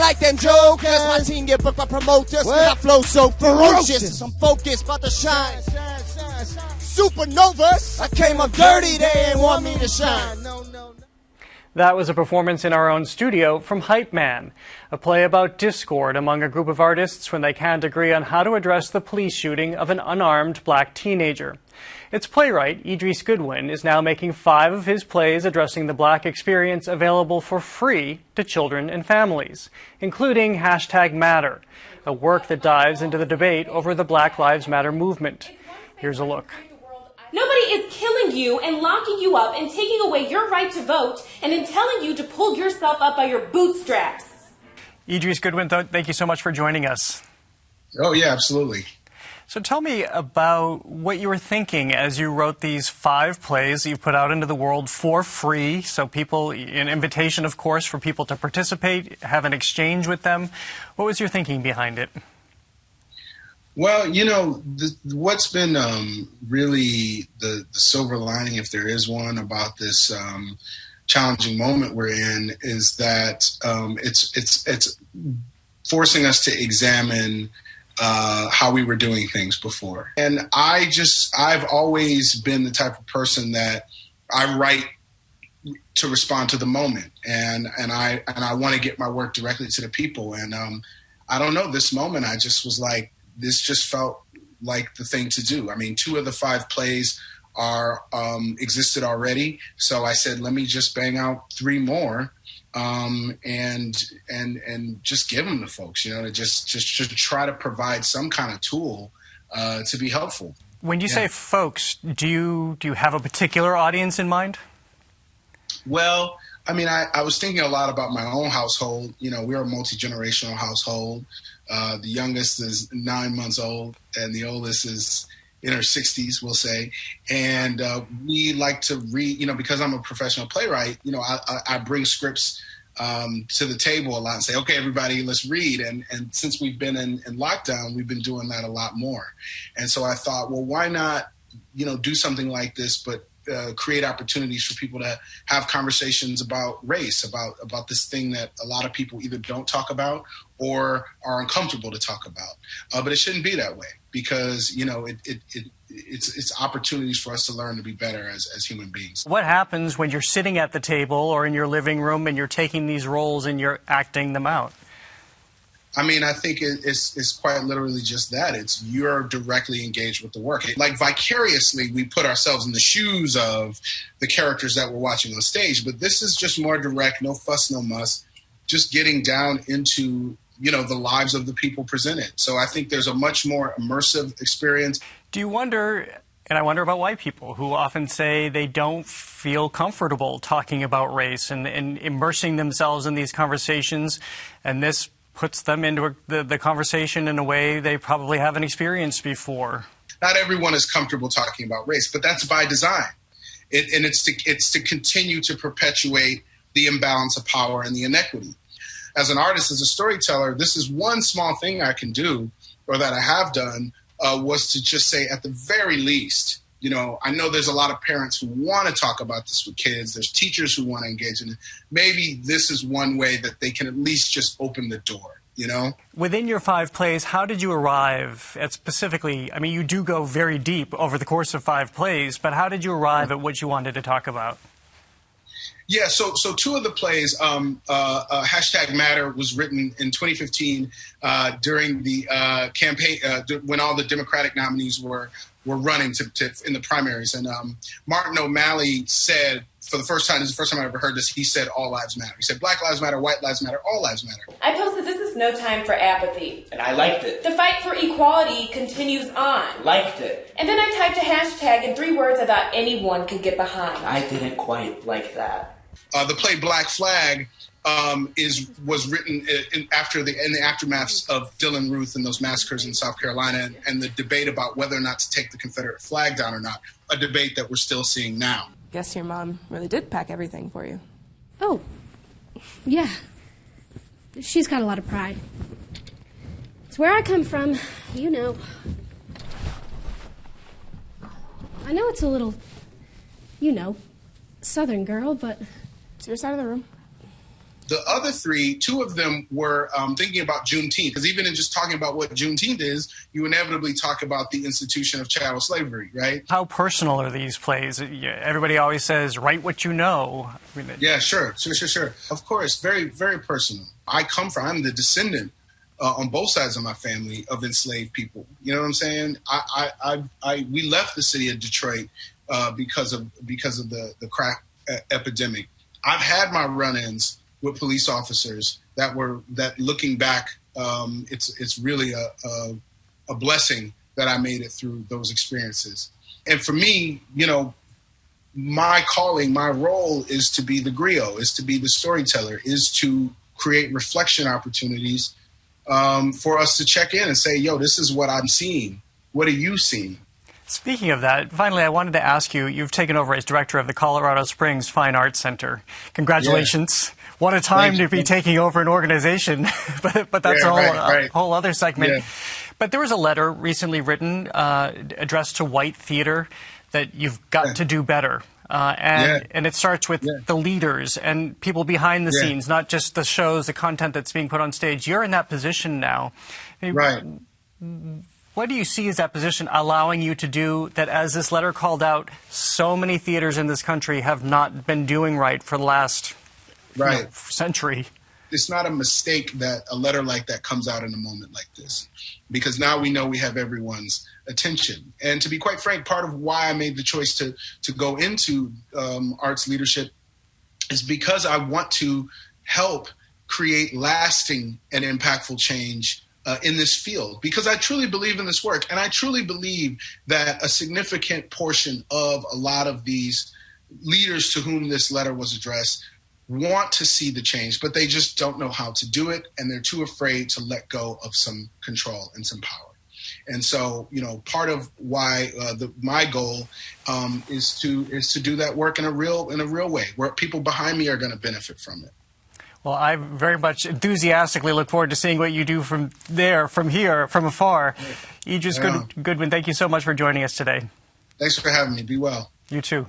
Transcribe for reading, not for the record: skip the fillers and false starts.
like them jokers. My team get booked by promoters. I flow so ferocious. I'm focused, about to shine. Supernovas. I came up dirty, they ain't want me to shine. That was a performance in our own studio from Hype Man, a play about discord among a group of artists when they can't agree on how to address the police shooting of an unarmed black teenager. Its playwright, Idris Goodwin, is now making 5 of his plays addressing the black experience available for free to children and families, including #Matter, a work that dives into the debate over the Black Lives Matter movement. Here's a look. Nobody is killing you and locking you up and taking away your right to vote and then telling you to pull yourself up by your bootstraps. Idris Goodwin, thank you so much for joining us. Oh, yeah, absolutely. So tell me about what you were thinking as you wrote these 5 plays that you put out into the world for free. So people, an invitation, of course, for people to participate, have an exchange with them. What was your thinking behind it? Well, you know, what's been really the silver lining, if there is one, about this challenging moment we're in is that it's forcing us to examine how we were doing things before. And I've always been the type of person that I write to respond to the moment, and I want to get my work directly to the people. And I don't know, this moment I just was like, this just felt like the thing to do. I mean, 2 of the 5 plays are existed already, so I said, let me just bang out 3 more, and just give them to folks, you know, to just to try to provide some kind of tool to be helpful. When you say folks, do you have a particular audience in mind? Well, I mean, I was thinking a lot about my own household. You know, we're a multi-generational household. The youngest is 9 months old, and the oldest is in her 60s, we'll say. And we like to read, you know, because I'm a professional playwright, you know, I bring scripts to the table a lot and say, okay, everybody, let's read. And since we've been in lockdown, we've been doing that a lot more. And so I thought, well, why not, you know, do something like this, but create opportunities for people to have conversations about race, about this thing that a lot of people either don't talk about or are uncomfortable to talk about. But it shouldn't be that way, because, you know, it's opportunities for us to learn to be better as human beings. What happens when you're sitting at the table or in your living room and you're taking these roles and you're acting them out? I mean, I think it's quite literally just that. It's you're directly engaged with the work. Like vicariously, we put ourselves in the shoes of the characters that we're watching on stage. But this is just more direct, no fuss, no muss, just getting down into, you know, the lives of the people presented. So I think there's a much more immersive experience. Do you wonder, and I wonder about white people who often say they don't feel comfortable talking about race and immersing themselves in these conversations, and this puts them into the conversation in a way they probably haven't experienced before? Not everyone is comfortable talking about race, but that's by design. It's to continue to perpetuate the imbalance of power and the inequity. As an artist, as a storyteller, this is one small thing I can do, or that I have done, was to just say, at the very least, you know, I know there's a lot of parents who want to talk about this with kids. There's teachers who want to engage in it. Maybe this is one way that they can at least just open the door, you know? Within your 5 plays, how did you arrive at specifically, I mean, you do go very deep over the course of 5 plays, but how did you arrive at what you wanted to talk about? Yeah, so 2 of the plays, #Matter was written in 2015 during the campaign, when all the Democratic nominees were running in the primaries. And Martin O'Malley said, for the first time, this is the first time I ever heard this, he said all lives matter. He said Black lives matter, white lives matter, all lives matter. I posted, this is no time for apathy. And I liked it. The fight for equality continues on. Liked it. And then I typed a hashtag and 3 words I thought anyone could get behind. I didn't quite like that. The play Black Flag was written in the aftermaths of Dylan Ruth and those massacres in South Carolina, and the debate about whether or not to take the Confederate flag down or not, a debate that we're still seeing now. Guess your mom really did pack everything for you. Oh, yeah. She's got a lot of pride. It's where I come from, you know. I know it's a little, you know, Southern girl, but... It's your side of the room. The other three, two of them were thinking about Juneteenth, because even in just talking about what Juneteenth is, you inevitably talk about the institution of chattel slavery, right? How personal are these plays? Everybody always says, write what you know. Yeah, sure. Of course, very, very personal. I'm the descendant on both sides of my family of enslaved people. You know what I'm saying? We left the city of Detroit because of the crack epidemic. I've had my run-ins with police officers that looking back, it's really a blessing that I made it through those experiences. And for me, my calling, my role is to be the griot, is to be the storyteller, is to create reflection opportunities for us to check in and say, yo, this is what I'm seeing. What are you seeing? Speaking of that, finally, I wanted to ask you, you've taken over as director of the Colorado Springs Fine Arts Center. Congratulations. Yeah. What a time to be taking over an organization, but that's a whole other segment. Yeah. But there was a letter recently written addressed to white theater that you've got to do better. And it starts with the leaders and people behind the scenes, not just the shows, the content that's being put on stage. You're in that position now. Right. What do you see as that position allowing you to do that, as this letter called out, so many theaters in this country have not been doing right for the last century? It's not a mistake that a letter like that comes out in a moment like this, because now we know we have everyone's attention. And to be quite frank, part of why I made the choice to go into arts leadership is because I want to help create lasting and impactful change in this field, because I truly believe in this work. And I truly believe that a significant portion of a lot of these leaders to whom this letter was addressed want to see the change, but they just don't know how to do it. And they're too afraid to let go of some control and some power. And so, part of why my goal is to do that work in a real way, where people behind me are going to benefit from it. Well, I very much enthusiastically look forward to seeing what you do from there, from here, from afar. Idris Goodwin, thank you so much for joining us today. Thanks for having me. Be well. You too.